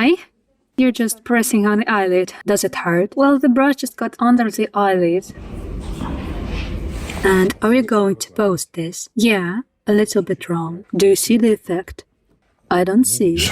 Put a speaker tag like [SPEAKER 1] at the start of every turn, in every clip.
[SPEAKER 1] Hi. You're just pressing on the eyelid. Does it hurt? Well, the brush just got under the eyelid. And are you going to post this? Yeah, a little bit wrong. Do you see the effect? I don't see.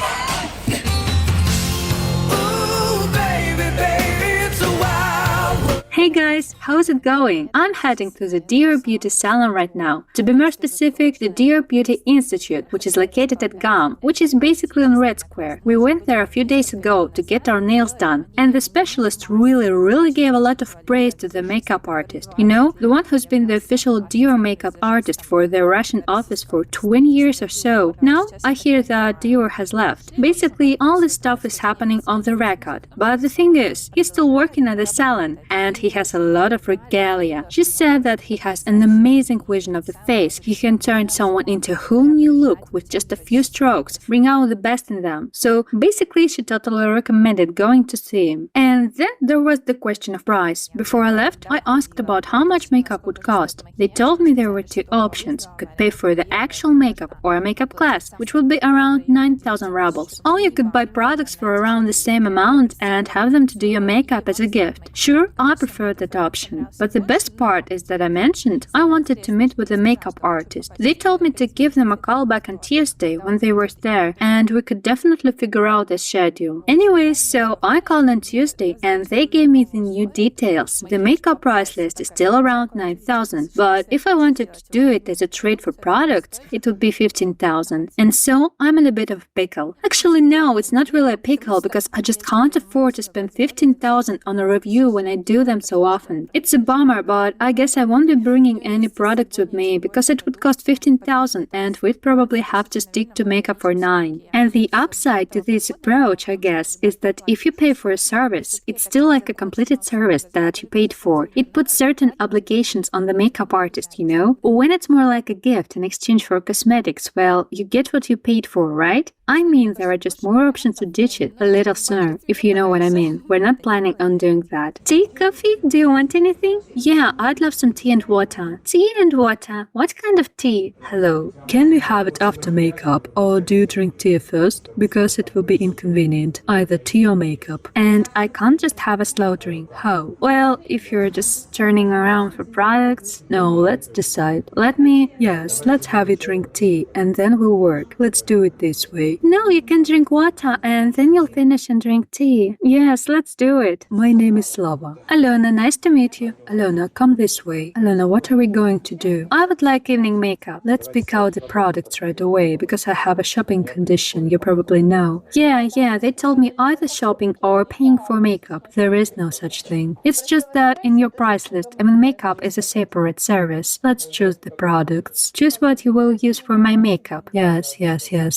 [SPEAKER 1] Hey guys, how's it going? I'm heading to the Dior Beauty Salon right now. To be more specific, the Dior Beauty Institute, which is located at GAM, which is basically on Red Square. We went there a few days ago to get our nails done, and the specialist really gave a lot of praise to the makeup artist. You know, the one who's been the official Dior makeup artist for the Russian office for 20 years or so. Now, I hear that Dior has left. Basically, all this stuff is happening on the record. But the thing is, he's still working at the salon, and he has a lot of regalia. She said that he has an amazing vision of the face. He can turn someone into a whole new look with just a few strokes, bring out the best in them. So basically, she totally recommended going to see him. And then there was the question of price. Before I left, I asked about how much makeup would cost. They told me there were two options. You could pay for the actual makeup or a makeup class, which would be around 9,000 rubles. Or you could buy products for around the same amount and have them to do your makeup as a gift. Sure, I preferred that option. But the best part is that I mentioned I wanted to meet with a makeup artist. They told me to give them a call back on Tuesday when they were there, and we could definitely figure out the schedule. Anyway, so I called on Tuesday and they gave me the new details. The makeup price list is still around 9,000, but if I wanted to do it as a trade for products, it would be 15,000. And so I'm in a bit of a pickle. Actually, no, it's not really a pickle because I just can't afford to spend 15,000 on a review when I do them so often. It's a bummer, but I guess I won't be bringing any products with me because it would cost 15,000 and we'd probably have to stick to makeup for 9. And the upside to this approach, I guess, is that if you pay for a service, it's still like a completed service that you paid for. It puts certain obligations on the makeup artist, you know? When it's more like a gift in exchange for cosmetics, well, you get what you paid for, right? I mean, there are just more options to ditch it a little sooner, if you know what I mean. We're not planning on doing that. Tea, coffee? Do you want anything? Yeah, I'd love some tea and water. Tea and water? What kind of tea? Hello.
[SPEAKER 2] Can we have it after makeup, or do you drink tea first? Because it will be inconvenient, either tea or makeup.
[SPEAKER 1] And I can't just have a slow drink.
[SPEAKER 2] How?
[SPEAKER 1] Well, if you're just turning around for products...
[SPEAKER 2] No, let's decide.
[SPEAKER 1] Let me...
[SPEAKER 2] Yes, let's have you drink tea, and then we'll work. Let's do it this way.
[SPEAKER 1] No, you can drink water, and then you'll finish and drink tea. Yes, let's do it.
[SPEAKER 2] My name is Slava.
[SPEAKER 1] Alona, nice to meet you.
[SPEAKER 2] Alona, come this way. Alona, what are we going to do?
[SPEAKER 1] I would like evening makeup.
[SPEAKER 2] Let's pick out the products right away, because I have a shopping condition, you probably know.
[SPEAKER 1] Yeah, they told me either shopping or paying for makeup.
[SPEAKER 2] There is no such thing.
[SPEAKER 1] It's just that in your price list, makeup is a separate service.
[SPEAKER 2] Let's choose the products.
[SPEAKER 1] Choose what you will use for my makeup.
[SPEAKER 2] Yes,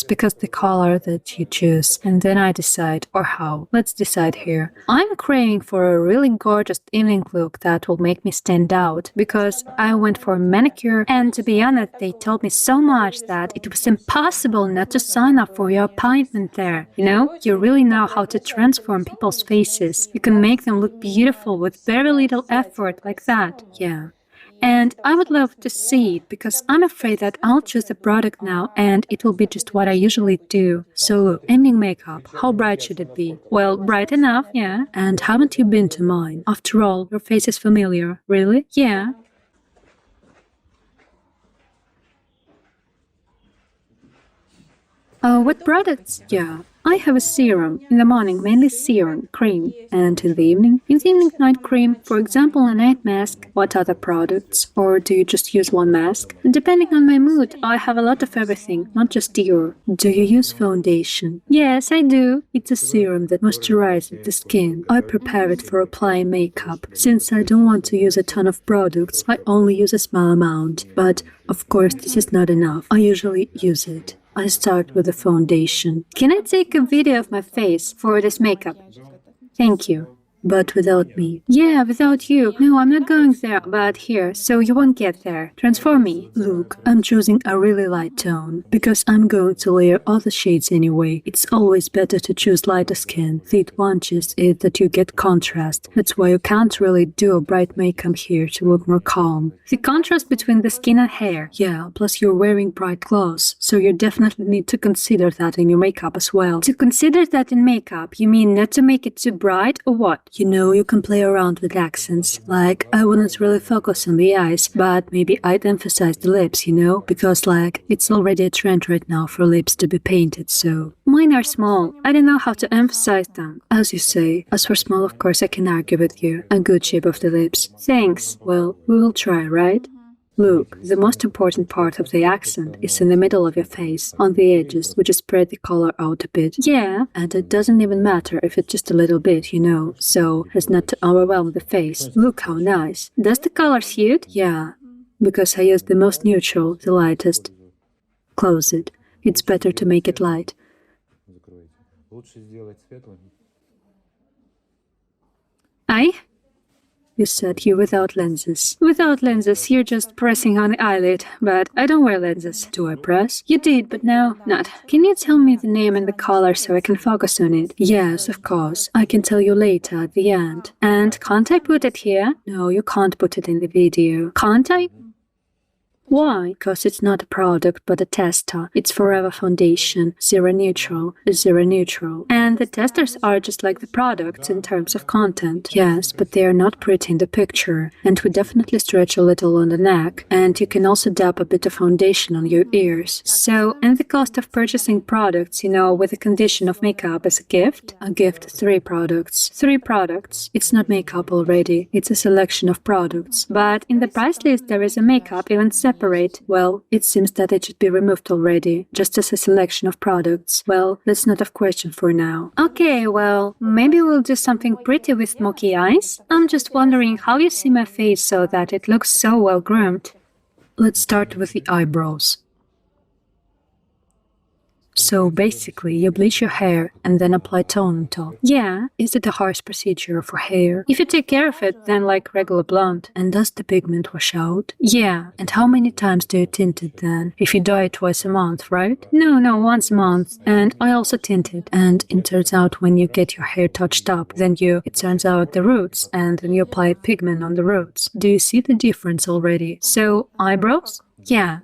[SPEAKER 2] because the color that you choose, and then I decide, or how. Let's decide here.
[SPEAKER 1] I'm craving for a really gorgeous evening look that will make me stand out, because I went for a manicure, and to be honest, they told me so much that it was impossible not to sign up for your appointment there. You know, you really know how to transform people's faces. You can make them look beautiful with very little effort like that.
[SPEAKER 2] Yeah.
[SPEAKER 1] And I would love to see it because I'm afraid that I'll choose a product now and it will be just what I usually do.
[SPEAKER 2] So look, evening makeup, how bright should it be?
[SPEAKER 1] Well, bright enough, yeah.
[SPEAKER 2] And haven't you been to mine? After all, your face is familiar.
[SPEAKER 1] Really? Yeah. What products?
[SPEAKER 2] Yeah.
[SPEAKER 1] I have a serum. In the morning, mainly serum, cream. And in the evening? In the evening, night cream. For example, a night mask.
[SPEAKER 2] What other products? Or do you just use one mask?
[SPEAKER 1] Depending on my mood, I have a lot of everything, not just Dior.
[SPEAKER 2] Do you use foundation?
[SPEAKER 1] Yes, I do.
[SPEAKER 2] It's a serum that moisturizes the skin. I prepare it for applying makeup. Since I don't want to use a ton of products, I only use a small amount. But, of course, this is not enough. I usually use it. I start with the foundation.
[SPEAKER 1] Can I take a video of my face for this makeup? Thank you.
[SPEAKER 2] But without me.
[SPEAKER 1] Yeah, without you. No, I'm not going there, but here, so you won't get there. Transform me.
[SPEAKER 2] Look, I'm choosing a really light tone, because I'm going to layer all the shades anyway. It's always better to choose lighter skin. The advantage is that you get contrast. That's why you can't really do a bright makeup here to look more calm.
[SPEAKER 1] The contrast between the skin and hair.
[SPEAKER 2] Yeah, plus you're wearing bright clothes, so you definitely need to consider that in your makeup as well.
[SPEAKER 1] To consider that in makeup, you mean not to make it too bright or what?
[SPEAKER 2] You know, you can play around with accents. Like, I wouldn't really focus on the eyes, but maybe I'd emphasize the lips, you know? Because, like, it's already a trend right now for lips to be painted, so...
[SPEAKER 1] Mine are small. I don't know how to emphasize them.
[SPEAKER 2] As you say. As for small, of course, I can argue with you. A good shape of the lips.
[SPEAKER 1] Thanks.
[SPEAKER 2] Well, we will try, right? Look, the most important part of the accent is in the middle of your face, on the edges, which is spread the color out a bit.
[SPEAKER 1] Yeah.
[SPEAKER 2] And it doesn't even matter if it's just a little bit, you know, so as not to overwhelm the face. Look how nice.
[SPEAKER 1] Does the color suit?
[SPEAKER 2] Yeah, because I used the most neutral, the lightest. Close it. It's better to make it light.
[SPEAKER 1] I?
[SPEAKER 2] You said you without lenses.
[SPEAKER 1] Without lenses, you're just pressing on the eyelid, but I don't wear lenses.
[SPEAKER 2] Do I press?
[SPEAKER 1] You did, but now not. Can you tell me the name and the color so I can focus on it?
[SPEAKER 2] Yes, of course. I can tell you later at the end.
[SPEAKER 1] And can't I put it here?
[SPEAKER 2] No, you can't put it in the video.
[SPEAKER 1] Can't I? Why?
[SPEAKER 2] Because it's not a product but a tester. It's Forever Foundation, zero neutral, zero neutral.
[SPEAKER 1] And the testers are just like the products in terms of content.
[SPEAKER 2] Yes, but they are not pretty in the picture. And we definitely stretch a little on the neck. And you can also dab a bit of foundation on your ears.
[SPEAKER 1] So, and the cost of purchasing products, you know, with the condition of makeup as a gift?
[SPEAKER 2] A gift, 3 products.
[SPEAKER 1] 3 products.
[SPEAKER 2] It's not makeup already. It's a selection of products.
[SPEAKER 1] But in the price list there is a makeup even separate.
[SPEAKER 2] Well, it seems that it should be removed already, just as a selection of products. Well, that's not a question for now.
[SPEAKER 1] Okay, well, maybe we'll do something pretty with smoky eyes? I'm just wondering how you see my face so that it looks so well groomed.
[SPEAKER 2] Let's start with the eyebrows. So basically, you bleach your hair and then apply tone on top.
[SPEAKER 1] Yeah.
[SPEAKER 2] Is it a harsh procedure for hair?
[SPEAKER 1] If you take care of it, then like regular blonde.
[SPEAKER 2] And does the pigment wash out?
[SPEAKER 1] Yeah.
[SPEAKER 2] And how many times do you tint it then? If you dye it twice a month, right?
[SPEAKER 1] No, once a month.
[SPEAKER 2] And I also tint it. And it turns out when you get your hair touched up, then it turns out the roots, and then you apply pigment on the roots. Do you see the difference already?
[SPEAKER 1] So, eyebrows?
[SPEAKER 2] Yeah.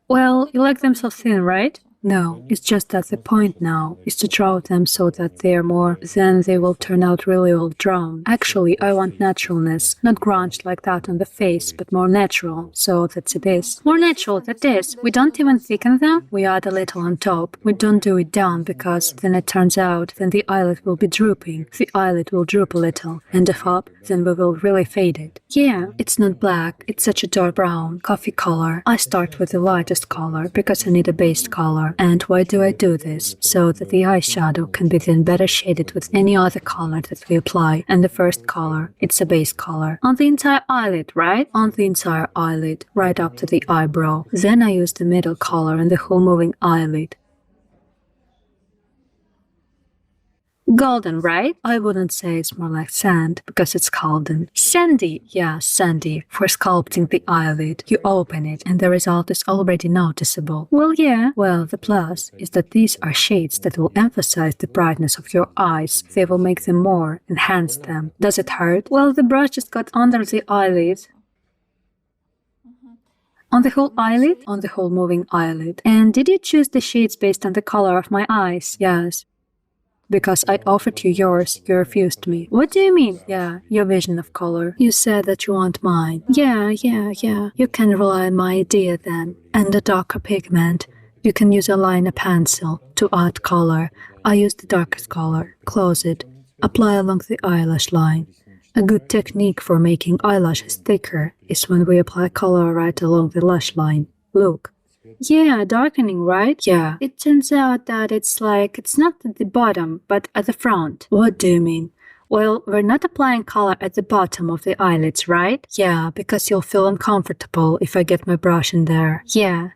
[SPEAKER 1] Well, you like them so thin, right?
[SPEAKER 2] No, it's just that the point now is to draw them so that they're more, then they will turn out really well drawn. Actually, I want naturalness, not grunge like that on the face, but more natural, so that's it is.
[SPEAKER 1] More natural, that is. We don't even thicken them?
[SPEAKER 2] We add a little on top. We don't do it down because then it turns out then the eyelid will be drooping. The eyelid will droop a little, and if up, then we will really fade it.
[SPEAKER 1] Yeah.
[SPEAKER 2] It's not black, it's such a dark brown, coffee color. I start with the lightest color because I need a base color. And why do I do this? So that the eyeshadow can be then better shaded with any other color that we apply. And the first color, it's a base color.
[SPEAKER 1] On the entire eyelid, right?
[SPEAKER 2] On the entire eyelid, right up to the eyebrow. Then I use the middle color and the whole moving eyelid.
[SPEAKER 1] Golden, right?
[SPEAKER 2] I wouldn't say it's more like sand, because it's golden.
[SPEAKER 1] Sandy.
[SPEAKER 2] Yeah, sandy. For sculpting the eyelid, you open it, and the result is already noticeable.
[SPEAKER 1] Well, yeah.
[SPEAKER 2] Well, the plus is that these are shades that will emphasize the brightness of your eyes. They will make them more, enhance them. Does it hurt?
[SPEAKER 1] Well, the brush just got under the eyelid. On the whole eyelid?
[SPEAKER 2] On the whole moving eyelid.
[SPEAKER 1] And did you choose the shades based on the color of my eyes?
[SPEAKER 2] Yes. Because I offered you yours, you refused me.
[SPEAKER 1] What do you mean?
[SPEAKER 2] Yeah, your vision of color. You said that you want mine.
[SPEAKER 1] Yeah.
[SPEAKER 2] You can rely on my idea then. And a darker pigment. You can use a liner pencil to add color. I use the darkest color. Close it. Apply along the eyelash line. A good technique for making eyelashes thicker is when we apply color right along the lash line. Look.
[SPEAKER 1] Yeah, darkening, right?
[SPEAKER 2] Yeah.
[SPEAKER 1] It turns out that it's not at the bottom, but at the front.
[SPEAKER 2] What do you mean?
[SPEAKER 1] Well, we're not applying color at the bottom of the eyelids, right?
[SPEAKER 2] Yeah, because you'll feel uncomfortable if I get my brush in there.
[SPEAKER 1] Yeah.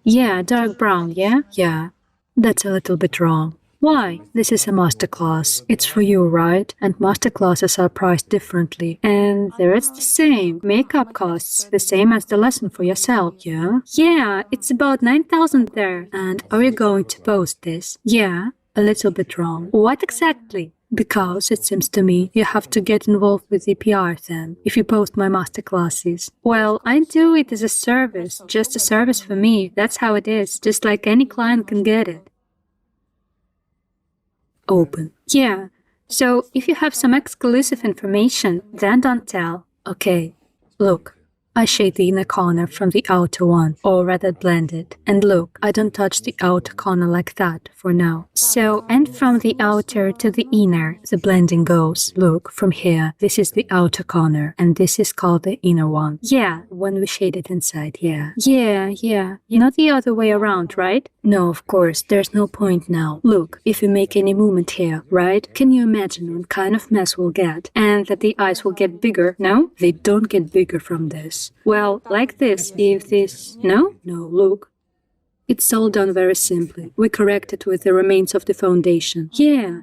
[SPEAKER 1] Yeah, dark brown, yeah?
[SPEAKER 2] Yeah, that's a little bit wrong.
[SPEAKER 1] Why?
[SPEAKER 2] This is a masterclass. It's for you, right? And masterclasses are priced differently.
[SPEAKER 1] And there it's the same. Makeup costs the same as the lesson for yourself.
[SPEAKER 2] Yeah?
[SPEAKER 1] Yeah, it's about 9,000 there.
[SPEAKER 2] And are you going to post this?
[SPEAKER 1] Yeah.
[SPEAKER 2] A little bit wrong.
[SPEAKER 1] What exactly?
[SPEAKER 2] Because it seems to me you have to get involved with the PR then, if you post my masterclasses.
[SPEAKER 1] Well, I do it as a service, just a service for me. That's how it is, just like any client can get it.
[SPEAKER 2] Open.
[SPEAKER 1] Yeah, so if you have some exclusive information, then don't tell.
[SPEAKER 2] Okay, look. I shade the inner corner from the outer one, or rather blend it. And look, I don't touch the outer corner like that for now.
[SPEAKER 1] So, and from the outer to the inner,
[SPEAKER 2] the blending goes. Look, from here, this is the outer corner, and this is called the inner one.
[SPEAKER 1] Yeah.
[SPEAKER 2] When we shade it inside, yeah.
[SPEAKER 1] Yeah. Not the other way around, right?
[SPEAKER 2] No, of course, there's no point now. Look, if you make any movement here, right? Can you imagine what kind of mess we'll get?
[SPEAKER 1] And that the eyes will get bigger, no?
[SPEAKER 2] They don't get bigger from this.
[SPEAKER 1] Well, like this, if this... No?
[SPEAKER 2] No, look. It's all done very simply. We correct it with the remains of the foundation.
[SPEAKER 1] Yeah.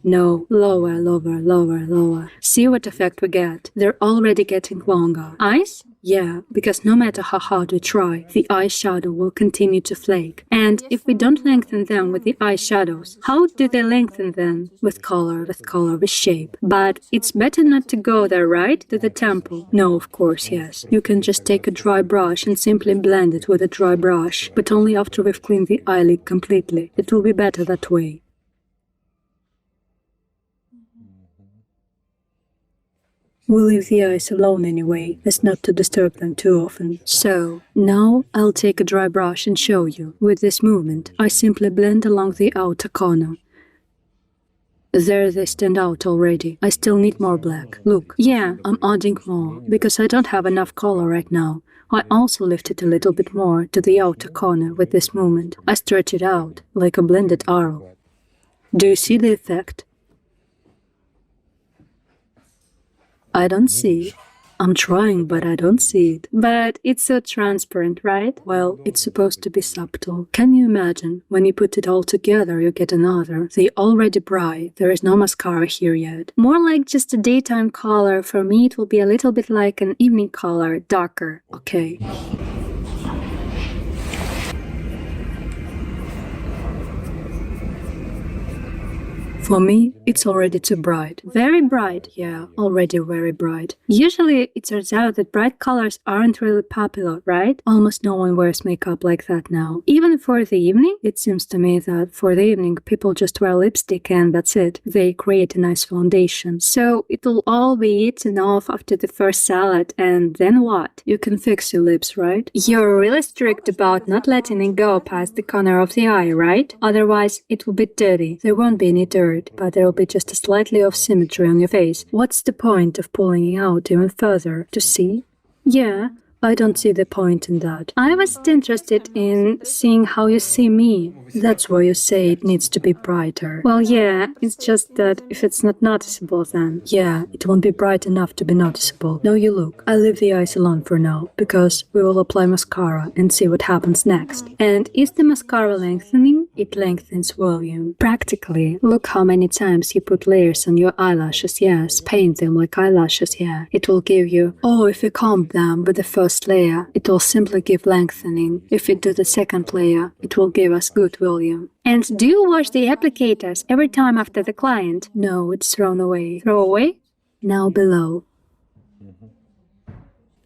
[SPEAKER 2] No, lower. See what effect we get. They're already getting longer.
[SPEAKER 1] Eyes?
[SPEAKER 2] Yeah, because no matter how hard we try, the eyeshadow will continue to flake.
[SPEAKER 1] And if we don't lengthen them with the eyeshadows, how do they lengthen then?
[SPEAKER 2] With color, with shape.
[SPEAKER 1] But it's better not to go there, right? To the temple.
[SPEAKER 2] No, of course, yes. You can just take a dry brush and simply blend it with a dry brush, but only after we've cleaned the eyelid completely. It will be better that way. We'll leave the eyes alone anyway, as not to disturb them too often. So, now I'll take a dry brush and show you. With this movement, I simply blend along the outer corner. There they stand out already. I still need more black. Look,
[SPEAKER 1] yeah,
[SPEAKER 2] I'm adding more, because I don't have enough color right now. I also lift it a little bit more to the outer corner with this movement. I stretch it out, like a blended arrow. Do you see the effect? I don't see it. I'm trying, but I don't see it.
[SPEAKER 1] But it's so transparent, right?
[SPEAKER 2] Well, it's supposed to be subtle. Can you imagine? When you put it all together, you get another. They're already bright. There is no mascara here yet.
[SPEAKER 1] More like just a daytime color. For me, it will be a little bit like an evening color, darker.
[SPEAKER 2] Okay. For me, it's already too bright.
[SPEAKER 1] Very bright.
[SPEAKER 2] Yeah, already very bright.
[SPEAKER 1] Usually, it turns out that bright colors aren't really popular, right?
[SPEAKER 2] Almost no one wears makeup like that now.
[SPEAKER 1] Even for the evening?
[SPEAKER 2] It seems to me that for the evening, people just wear lipstick and that's it. They create a nice foundation.
[SPEAKER 1] So, it'll all be eaten off after the first salad, and then what?
[SPEAKER 2] You can fix your lips, right?
[SPEAKER 1] You're really strict about not letting it go past the corner of the eye, right? Otherwise, it will be dirty.
[SPEAKER 2] There won't be any dirt, but there will be just a slightly off symmetry on your face. What's the point of pulling it out even further? To see?
[SPEAKER 1] Yeah,
[SPEAKER 2] I don't see the point in that.
[SPEAKER 1] I was interested in seeing how you see me.
[SPEAKER 2] That's why you say it needs to be brighter.
[SPEAKER 1] Well, yeah, it's just that if it's not noticeable then.
[SPEAKER 2] Yeah, it won't be bright enough to be noticeable. Now you look, I'll leave the eyes alone for now, because we will apply mascara and see what happens next.
[SPEAKER 1] And is the mascara lengthening?
[SPEAKER 2] It lengthens volume.
[SPEAKER 1] Practically.
[SPEAKER 2] Look how many times you put layers on your eyelashes, yes, paint them like eyelashes, yeah. It will give you, oh, if you comb them with the first layer, it will simply give lengthening. If we do the second layer, it will give us good volume.
[SPEAKER 1] And do you wash the applicators every time after the client?
[SPEAKER 2] No, it's thrown away.
[SPEAKER 1] Throw away?
[SPEAKER 2] Now below.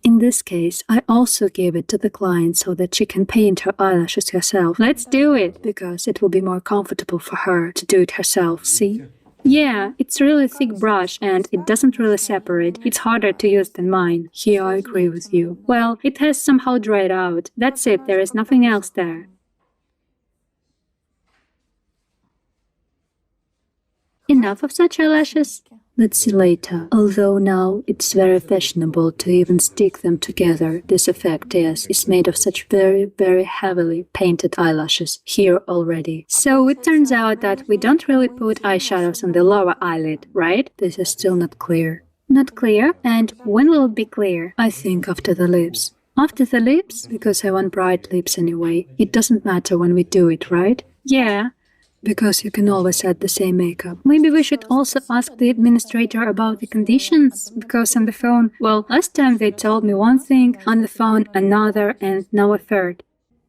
[SPEAKER 2] In this case, I also give it to the client so that she can paint her eyelashes herself.
[SPEAKER 1] Let's do it.
[SPEAKER 2] Because it will be more comfortable for her to do it herself, see?
[SPEAKER 1] Yeah, it's really thick brush and it doesn't really separate. It's harder to use than mine.
[SPEAKER 2] Here I agree with you.
[SPEAKER 1] Well, it has somehow dried out. That's it, there is nothing else there. Enough of such eyelashes?
[SPEAKER 2] Let's see later. Although now it's very fashionable to even stick them together, this effect is made of such very, very heavily painted eyelashes here already.
[SPEAKER 1] So it turns out that we don't really put eyeshadows on the lower eyelid, right?
[SPEAKER 2] This is still not clear.
[SPEAKER 1] Not clear? And when will it be clear?
[SPEAKER 2] I think after the lips.
[SPEAKER 1] After the lips?
[SPEAKER 2] Because I want bright lips anyway. It doesn't matter when we do it, right?
[SPEAKER 1] Yeah.
[SPEAKER 2] Because you can always add the same makeup.
[SPEAKER 1] Maybe we should also ask the administrator about the conditions, because on the phone, well, last time they told me one thing, on the phone another, and now a third.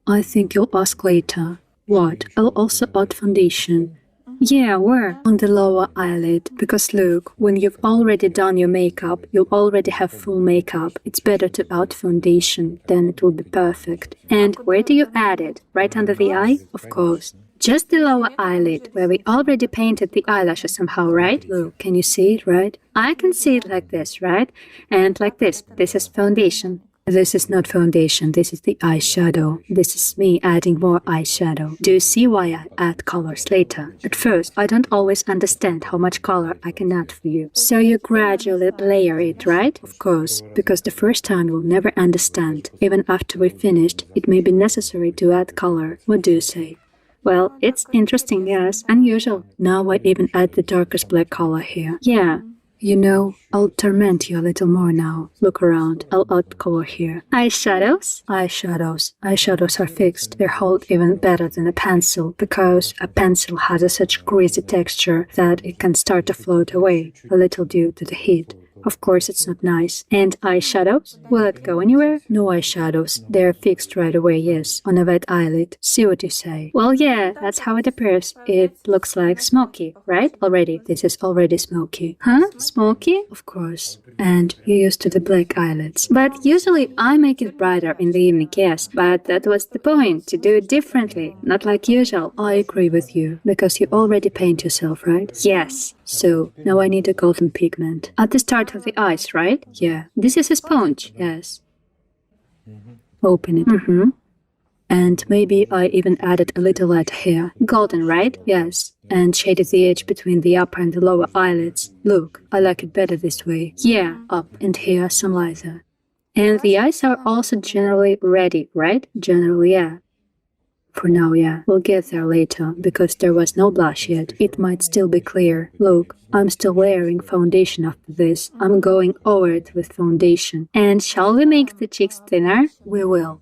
[SPEAKER 2] I think you'll ask later. What? I'll also add foundation.
[SPEAKER 1] Yeah, where?
[SPEAKER 2] On the lower eyelid, because look, when you've already done your makeup, you'll already have full makeup. It's better to add foundation, then it will be perfect.
[SPEAKER 1] And where do you add it? Right under the eye?
[SPEAKER 2] Of course.
[SPEAKER 1] Just the lower eyelid, where we already painted the eyelashes somehow, right?
[SPEAKER 2] Look, can you see it, right?
[SPEAKER 1] I can see it like this, right? And like this. This is foundation.
[SPEAKER 2] This is not foundation, this is the eyeshadow. This is me adding more eyeshadow.
[SPEAKER 1] Do you see why I add colors later? At first, I don't always understand how much color I can add for you. So you gradually layer it, right?
[SPEAKER 2] Of course, because the first time you'll never understand. Even after we've finished, it may be necessary to add color. What do you say?
[SPEAKER 1] Well, it's interesting, yes, unusual.
[SPEAKER 2] Now I even add the darkest black color here.
[SPEAKER 1] Yeah.
[SPEAKER 2] You know, I'll torment you a little more now. Look around. I'll add color here.
[SPEAKER 1] Eyeshadows?
[SPEAKER 2] Eyeshadows. Eyeshadows are fixed. They hold even better than a pencil, because a pencil has a such greasy texture that it can start to float away, a little due to the heat. Of course, it's not nice.
[SPEAKER 1] And eyeshadows? Will it go anywhere?
[SPEAKER 2] No eyeshadows. They're fixed right away, yes, on a wet eyelid. See what you say.
[SPEAKER 1] Well, yeah, that's how it appears. It looks like smoky, right? Already.
[SPEAKER 2] This is already smoky.
[SPEAKER 1] Huh? Smoky?
[SPEAKER 2] Of course. And you're used to the black eyelids.
[SPEAKER 1] But usually I make it brighter in the evening, yes. But that was the point, to do it differently, not like usual.
[SPEAKER 2] I agree with you, because you already paint yourself, right?
[SPEAKER 1] Yes.
[SPEAKER 2] So, now I need a golden pigment.
[SPEAKER 1] At the start of the eyes, right?
[SPEAKER 2] Yeah.
[SPEAKER 1] This is a sponge.
[SPEAKER 2] Yes. Open it.
[SPEAKER 1] Mm-hmm.
[SPEAKER 2] And maybe I even added a little light here.
[SPEAKER 1] Golden, right?
[SPEAKER 2] Yes. And shaded the edge between the upper and the lower eyelids. Look, I like it better this way.
[SPEAKER 1] Yeah.
[SPEAKER 2] Up and here some lighter.
[SPEAKER 1] And the eyes are also generally ready, right?
[SPEAKER 2] Generally, yeah. For now, yeah. We'll get there later, because there was no blush yet. It might still be clear. Look, I'm still layering foundation after this. I'm going over it with foundation.
[SPEAKER 1] And shall we make the cheeks thinner?
[SPEAKER 2] We will.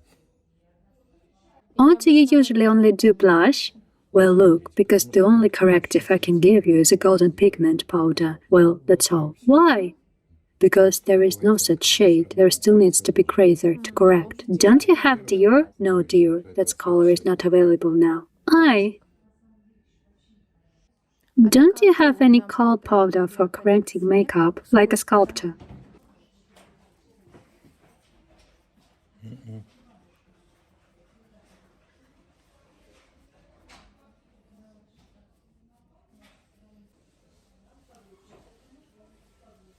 [SPEAKER 1] Or do you usually only do blush?
[SPEAKER 2] Well, look, because the only corrective I can give you is a golden pigment powder. Well, that's all.
[SPEAKER 1] Why?
[SPEAKER 2] Because there is no such shade, there still needs to be crater to correct.
[SPEAKER 1] Don't you have Dior?
[SPEAKER 2] No, Dior, that color is not available now.
[SPEAKER 1] Don't you have any color powder for correcting makeup, like a sculptor?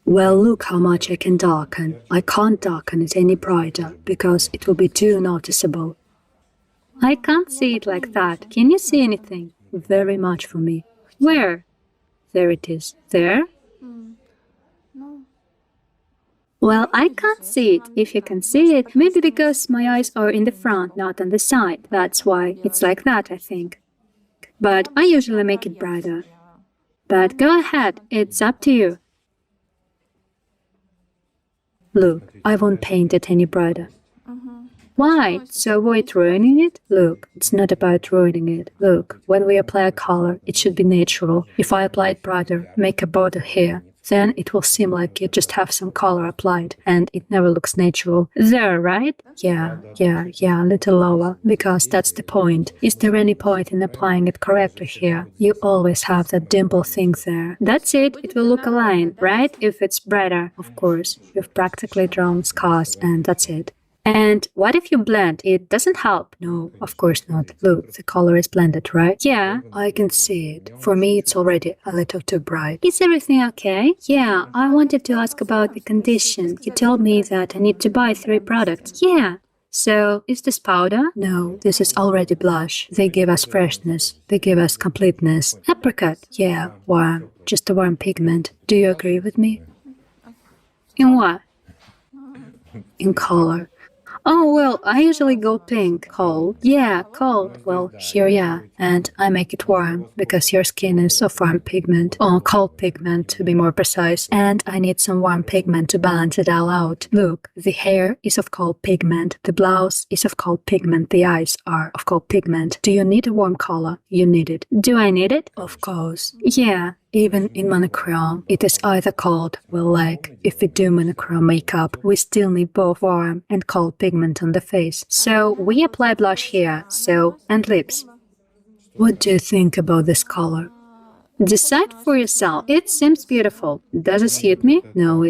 [SPEAKER 2] Well, look how much I can darken. I can't darken it any brighter, because it will be too noticeable.
[SPEAKER 1] I can't see it like that. Can you see anything?
[SPEAKER 2] Very much for me.
[SPEAKER 1] Where?
[SPEAKER 2] There it is.
[SPEAKER 1] There? Well, I can't see it. If you can see it, maybe because my eyes are in the front, not on the side. That's why it's like that, I think. But I usually make it brighter. But go ahead, it's up to you.
[SPEAKER 2] Look, I won't paint it any brighter.
[SPEAKER 1] Why? To avoid ruining it?
[SPEAKER 2] Look, it's not about ruining it. Look, when we apply a color, it should be natural. If I apply it brighter, make a border here, then it will seem like you just have some color applied, and it never looks natural.
[SPEAKER 1] There, right?
[SPEAKER 2] Yeah, a little lower, because that's the point. Is there any point in applying it correctly here? You always have that dimple thing there.
[SPEAKER 1] That's it, it will look a line, right? If it's brighter.
[SPEAKER 2] Of course, you've practically drawn scars, and that's it.
[SPEAKER 1] And what if you blend? It doesn't help.
[SPEAKER 2] No, of course not. Look, the color is blended, right?
[SPEAKER 1] Yeah.
[SPEAKER 2] I can see it. For me, it's already a little too bright.
[SPEAKER 1] Is everything okay? Yeah, I wanted to ask about the condition. You told me that I need to buy 3 products. Yeah. So, is this powder?
[SPEAKER 2] No, this is already blush. They give us freshness. They give us completeness.
[SPEAKER 1] Apricot?
[SPEAKER 2] Yeah, warm. Just a warm pigment. Do you agree with me?
[SPEAKER 1] In what?
[SPEAKER 2] In color. Oh, well, I usually go pink. Cold? Yeah, cold. Well, here, yeah. And I make it warm because your skin is of warm pigment, or cold pigment to be more precise, and I need some warm pigment to balance it all out. Look, the hair is of cold pigment, the blouse is of cold pigment, the eyes are of cold pigment. Do you need a warm color? You need it.
[SPEAKER 1] Do I need it?
[SPEAKER 2] Of course.
[SPEAKER 1] Yeah.
[SPEAKER 2] Even in monochrome, it is either cold, well, like, if we do monochrome makeup, we still need both warm and cold pigment on the face.
[SPEAKER 1] So we apply blush here, and lips.
[SPEAKER 2] What do you think about this color?
[SPEAKER 1] Decide for yourself. It seems beautiful. Does it suit me?
[SPEAKER 2] No,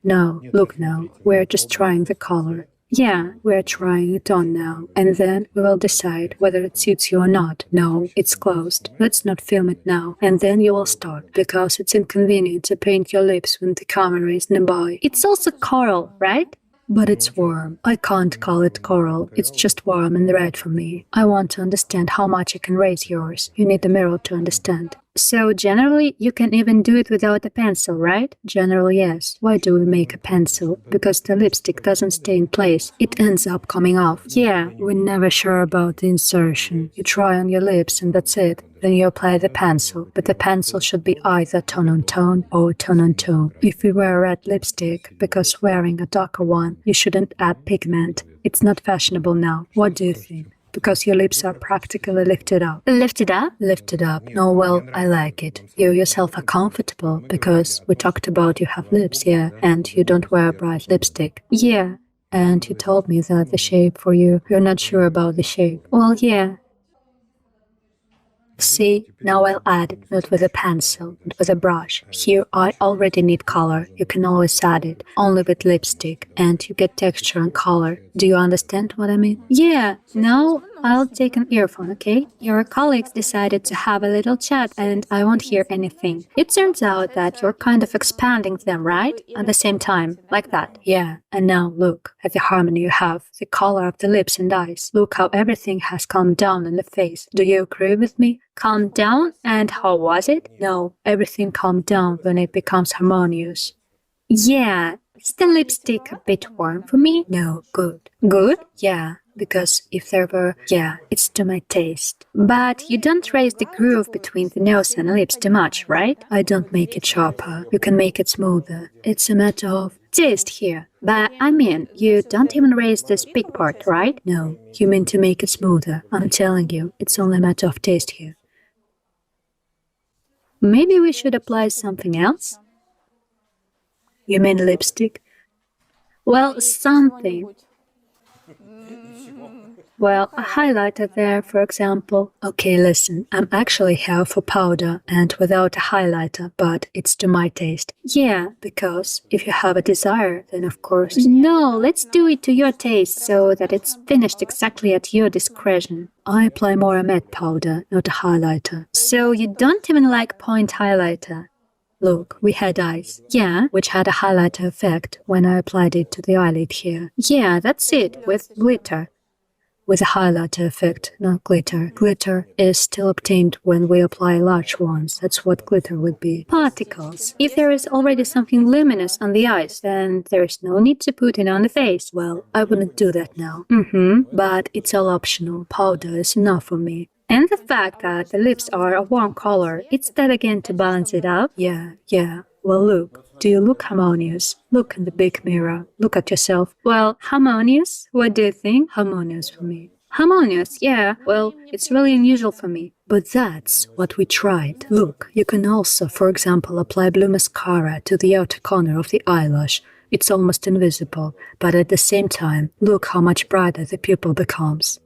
[SPEAKER 2] no, look now, we're just trying the color.
[SPEAKER 1] Yeah.
[SPEAKER 2] We're trying it on now, and then we will decide whether it suits you or not. No, it's closed. Let's not film it now. And then you will start, because it's inconvenient to paint your lips when the camera is nearby.
[SPEAKER 1] It's also coral, right?
[SPEAKER 2] But it's warm. I can't call it coral. It's just warm and red for me. I want to understand how much I can raise yours. You need a mirror to understand.
[SPEAKER 1] So generally, you can even do it without a pencil, right?
[SPEAKER 2] Generally, yes. Why do we make a pencil? Because the lipstick doesn't stay in place. It ends up coming off.
[SPEAKER 1] Yeah.
[SPEAKER 2] We're never sure about the insertion. You try on your lips and that's it. Then you apply the pencil. But the pencil should be either tone on tone or tone on tone. If you wear a red lipstick, because wearing a darker one, you shouldn't add pigment. It's not fashionable now. What do you think? Because your lips are practically lifted up.
[SPEAKER 1] Lifted up?
[SPEAKER 2] Lifted up. No, well, I like it. You yourself are comfortable, because we talked about you have lips, yeah, and you don't wear bright lipstick.
[SPEAKER 1] Yeah.
[SPEAKER 2] And you told me that the shape for you, you're not sure about the shape.
[SPEAKER 1] Well, yeah.
[SPEAKER 2] See, now I'll add it, not with a pencil, but with a brush. Here I already need color, you can always add it, only with lipstick, and you get texture and color. Do you understand what I mean?
[SPEAKER 1] Yeah, now I'll take an earphone, okay? Your colleagues decided to have a little chat and I won't hear anything. It turns out that you're kind of expanding them, right? At the same time, like that.
[SPEAKER 2] Yeah, and now look at the harmony you have, the color of the lips and eyes. Look how everything has calmed down in the face. Do you agree with me?
[SPEAKER 1] Calmed down? And how was it?
[SPEAKER 2] No, everything calmed down when it becomes harmonious.
[SPEAKER 1] Yeah, is the lipstick a bit warm for me?
[SPEAKER 2] No, good.
[SPEAKER 1] Good?
[SPEAKER 2] Yeah, because if there were, yeah, it's to my taste.
[SPEAKER 1] But you don't raise the groove between the nose and lips too much, right?
[SPEAKER 2] I don't make it sharper. You can make it smoother. It's a matter of
[SPEAKER 1] taste here. But I mean, you don't even raise this big part, right?
[SPEAKER 2] No, you mean to make it smoother. I'm telling you, it's only a matter of taste here.
[SPEAKER 1] Maybe we should apply something else?
[SPEAKER 2] You mean lipstick?
[SPEAKER 1] Well, something. Well, a highlighter there, for example.
[SPEAKER 2] Okay, listen, I'm actually here for powder and without a highlighter, but it's to my taste.
[SPEAKER 1] Yeah,
[SPEAKER 2] because if you have a desire, then of course...
[SPEAKER 1] No, let's do it to your taste so that it's finished exactly at your discretion.
[SPEAKER 2] I apply more a matte powder, not a highlighter.
[SPEAKER 1] So you don't even like point highlighter?
[SPEAKER 2] Look, we had eyes.
[SPEAKER 1] Yeah.
[SPEAKER 2] Which had a highlighter effect when I applied it to the eyelid here.
[SPEAKER 1] Yeah, that's it, with glitter.
[SPEAKER 2] With a highlighter effect, not glitter. Glitter is still obtained when we apply large ones. That's what glitter would be.
[SPEAKER 1] Particles. If there is already something luminous on the eyes, then there is no need to put it on the face.
[SPEAKER 2] Well, I wouldn't do that now.
[SPEAKER 1] Mm-hmm.
[SPEAKER 2] But it's all optional. Powder is enough for me.
[SPEAKER 1] And the fact that the lips are a warm color, it's that again to balance it out?
[SPEAKER 2] Yeah. Well, look. Do you look harmonious? Look in the big mirror. Look at yourself.
[SPEAKER 1] Well, harmonious? What do you think?
[SPEAKER 2] Harmonious for me.
[SPEAKER 1] Harmonious, yeah. Well, it's really unusual for me.
[SPEAKER 2] But that's what we tried. Look, you can also, for example, apply blue mascara to the outer corner of the eyelash. It's almost invisible, but at the same time, look how much brighter the pupil becomes.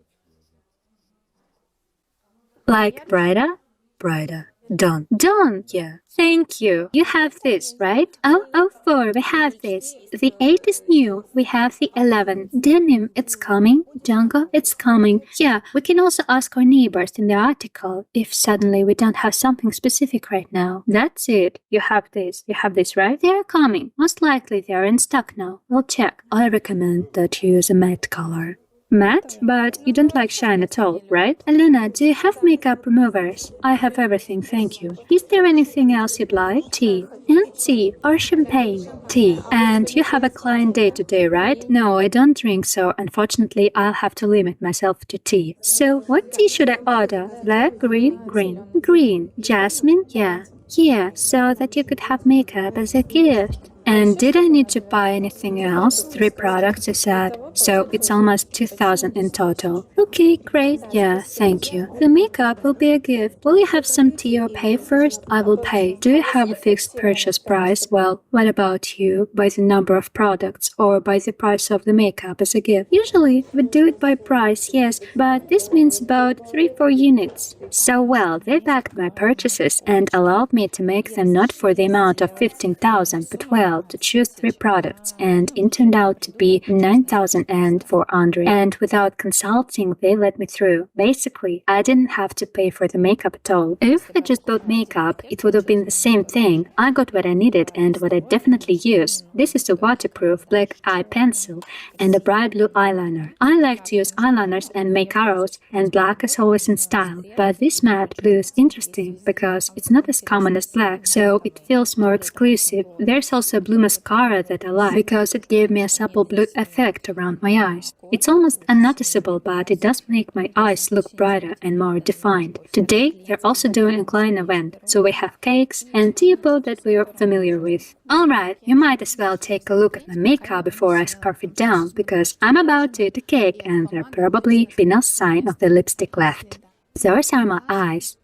[SPEAKER 1] Like brighter?
[SPEAKER 2] Brighter. Done.
[SPEAKER 1] Done?
[SPEAKER 2] Yeah.
[SPEAKER 1] Thank you. You have this, right? 004, we have this. The 8 is new. We have the 11. Denim, it's coming. Django, it's coming. Yeah, we can also ask our neighbors in the article if suddenly we don't have something specific right now. That's it. You have this. You have this, right? They are coming. Most likely they are in stock now. We'll check.
[SPEAKER 2] I recommend that you use a matte color.
[SPEAKER 1] Matte? But you don't like shine at all, right? Aluna, do you have makeup removers? I have everything, thank you. Is there anything else you'd like? Tea. And tea or champagne? Tea. And you have a client day today, right? No, I don't drink, so unfortunately I'll have to limit myself to tea. So what tea should I order? Black, green, green. Green. Jasmine? Yeah. Yeah, so that you could have makeup as a gift. And did I need to buy anything else? 3 products, you said. So it's almost 2,000 in total. Okay, great. Yeah, thank you. The makeup will be a gift. Will you have some tea or pay first? I will pay. Do you have a fixed purchase price? Well, what about you? By the number of products or by the price of the makeup as a gift? Usually, we do it by price, yes, but this means about 3-4 units. So well, they backed my purchases and allowed me to make them not for the amount of 15,000, but well, to choose 3 products, and it turned out to be 9,400. And without consulting, they let me through. Basically, I didn't have to pay for the makeup at all. If I just bought makeup, it would have been the same thing. I got what I needed and what I definitely use. This is a waterproof black eye pencil and a bright blue eyeliner. I like to use eyeliners and mascaras, and black is always in style. But this matte blue is interesting because it's not as common as black, so it feels more exclusive. There's also blue mascara that I like because it gave me a supple blue effect around my eyes. It's almost unnoticeable, but it does make my eyes look brighter and more defined. Today, they're also doing a client event, so we have cakes and tea pot that we are familiar with. Alright, you might as well take a look at my makeup before I scarf it down, because I'm about to eat a cake and there'll probably be no sign of the lipstick left. Those are my eyes.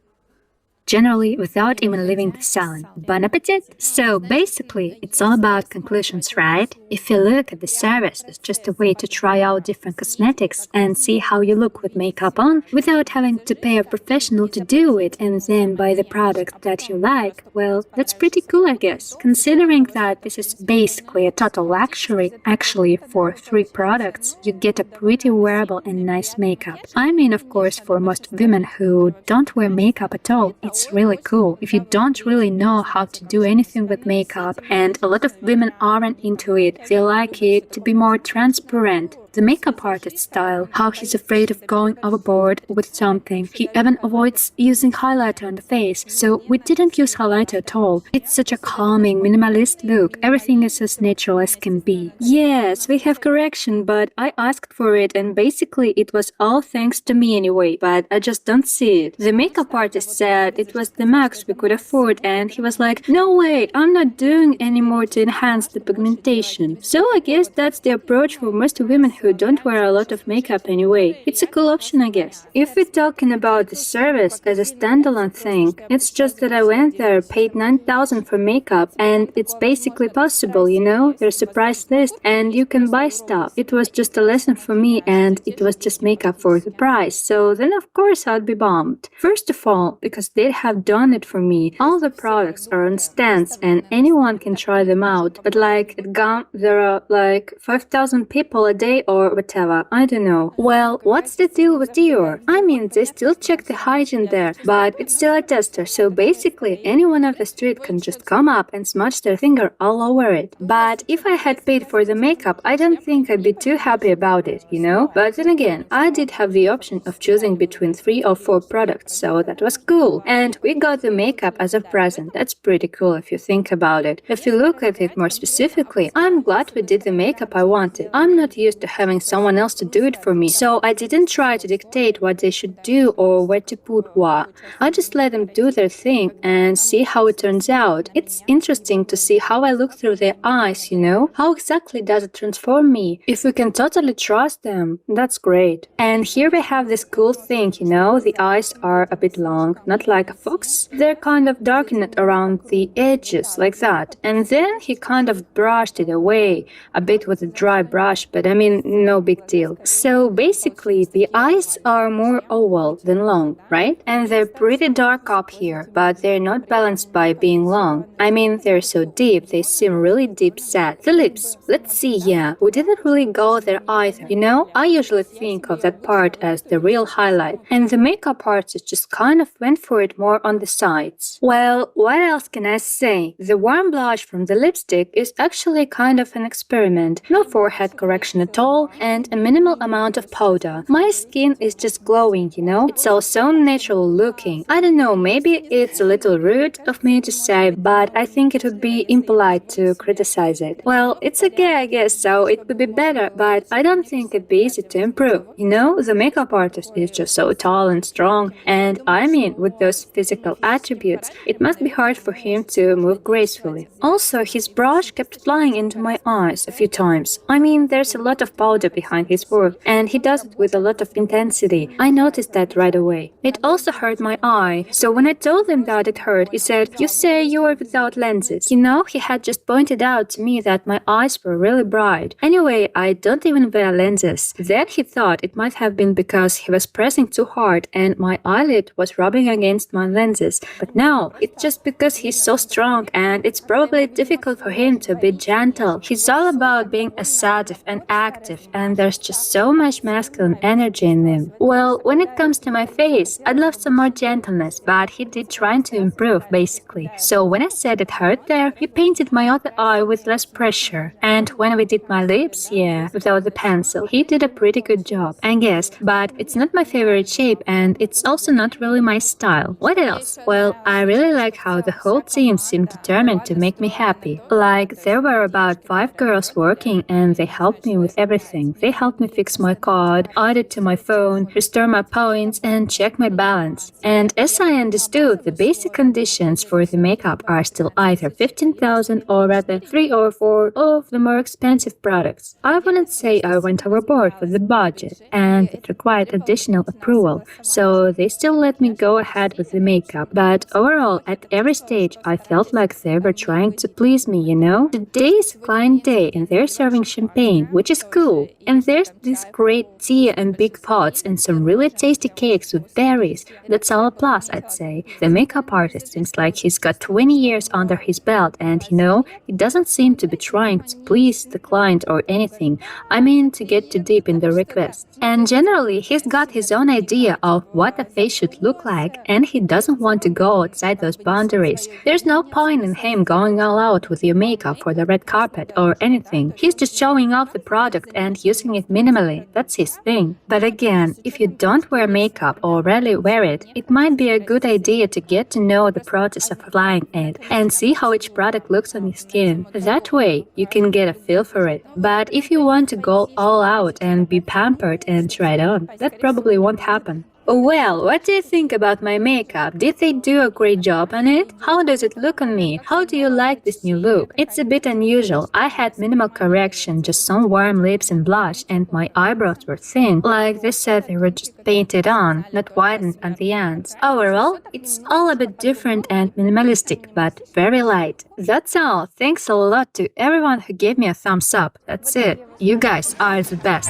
[SPEAKER 1] Generally without even leaving the salon. Bon appetit! So basically, it's all about conclusions, right? If you look at the service as just a way to try out different cosmetics and see how you look with makeup on, without having to pay a professional to do it and then buy the product that you like, well, that's pretty cool, I guess. Considering that this is basically a total luxury, actually for 3 products, you get a pretty wearable and nice makeup. I mean, of course, for most women who don't wear makeup at all, it's really cool. If you don't really know how to do anything with makeup, and a lot of women aren't into it, they like it to be more transparent. The makeup artist style, how he's afraid of going overboard with something. He even avoids using highlighter on the face, so we didn't use highlighter at all. It's such a calming, minimalist look. Everything is as natural as can be. Yes, we have correction, but I asked for it and basically it was all thanks to me anyway, but I just don't see it. The makeup artist said it was the max we could afford and he was like, no way, I'm not doing any more to enhance the pigmentation. So I guess that's the approach for most women who don't wear a lot of makeup anyway. It's a cool option, I guess. If we're talking about the service as a standalone thing, it's just that I went there, paid 9,000 for makeup, and it's basically possible, you know? There's a price list and you can buy stuff. It was just a lesson for me and it was just makeup for the price, so then of course I'd be bummed. First of all, because they have done it for me. All the products are on stands and anyone can try them out, but like at GAM there are like 5,000 people a day or whatever, I don't know. Well, what's the deal with Dior? I mean, they still check the hygiene there, but it's still a tester, so basically anyone off the street can just come up and smudge their finger all over it. But if I had paid for the makeup, I don't think I'd be too happy about it, you know? But then again, I did have the option of choosing between 3 or 4 products, so that was cool. And we got the makeup as a present. That's pretty cool if you think about it. If you look at it more specifically, I'm glad we did the makeup I wanted. I'm not used to having someone else to do it for me, so I didn't try to dictate what they should do or where to put what. I just let them do their thing and see how it turns out. It's interesting to see how I look through their eyes, you know? How exactly does it transform me? If we can totally trust them, that's great. And here we have this cool thing, you know? The eyes are a bit long, not like a fox. They're kind of darkened around the edges, like that. And then he kind of brushed it away a bit with a dry brush, but I mean, no big deal. So basically, the eyes are more oval than long, right? And they're pretty dark up here, but they're not balanced by being long. I mean, they're so deep, they seem really deep set. The lips, let's see, yeah, we didn't really go there either. You know, I usually think of that part as the real highlight, and the makeup artist just kind of went for it more on the sides. Well, what else can I say? The warm blush from the lipstick is actually kind of an experiment. No forehead correction at all, all and a minimal amount of powder. My skin is just glowing, you know? It's all so natural looking. I don't know, maybe it's a little rude of me to say, but I think it would be impolite to criticize it. Well, it's okay, I guess, so it could be better, but I don't think it'd be easy to improve. You know, the makeup artist is just so tall and strong, and I mean, with those physical attributes, it must be hard for him to move gracefully. Also, his brush kept flying into my eyes a few times. I mean, there's a lot of powder behind his work, and he does it with a lot of intensity. I noticed that right away. It also hurt my eye, so when I told him that it hurt, he said, "You say you're without lenses." You know, he had just pointed out to me that my eyes were really bright. Anyway, I don't even wear lenses. Then he thought it might have been because he was pressing too hard and my eyelid was rubbing against my lenses. But no, it's just because he's so strong and it's probably difficult for him to be gentle. He's all about being assertive and active, and there's just so much masculine energy in him. Well, when it comes to my face, I'd love some more gentleness, but he did trying to improve, basically. So when I said it hurt there, he painted my other eye with less pressure. And when we did my lips, yeah, without the pencil, he did a pretty good job, I guess. But it's not my favorite shape, and it's also not really my style. What else? Well, I really like how the whole team seemed determined to make me happy. Like, there were about 5 girls working, and they helped me with everything. They helped me fix my card, add it to my phone, restore my points, and check my balance. And as I understood, the basic conditions for the makeup are still either 15,000 or rather 3 or 4 of the more expensive products. I wouldn't say I went overboard with the budget, and it required additional approval, so they still let me go ahead with the makeup. But overall, at every stage, I felt like they were trying to please me, you know? Today is client day, and they're serving champagne, which is cool. And there's this great tea and big pots and some really tasty cakes with berries. That's all a plus, I'd say. The makeup artist seems like he's got 20 years under his belt, and you know, he doesn't seem to be trying to please the client or anything. I mean, to get too deep in the requests. And generally, he's got his own idea of what a face should look like, and he doesn't want to go outside those boundaries. There's no point in him going all out with your makeup for the red carpet or anything. He's just showing off the product and using it minimally. That's his thing. But again, if you don't wear makeup or rarely wear it, it might be a good idea to get to know the process of applying it and see how each product looks on your skin. That way, you can get a feel for it. But if you want to go all out and be pampered and try it on, that probably won't happen. Well, what do you think about my makeup? Did they do a great job on it? How does it look on me? How do you like this new look? It's a bit unusual. I had minimal correction, just some warm lips and blush, and my eyebrows were thin. Like they said, they were just painted on, not widened at the ends. Overall, it's all a bit different and minimalistic, but very light. That's all. Thanks a lot to everyone who gave me a thumbs up. That's it. You guys are the best.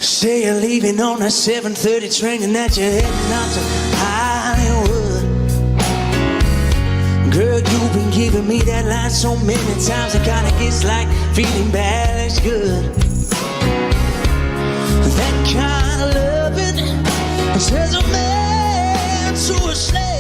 [SPEAKER 3] Say you're leaving on a 7:30 train and that you're heading out to Hollywood. Girl, you've been giving me that line so many times it kinda gets like feeling bad is good. That kind of loving says a man to a slave.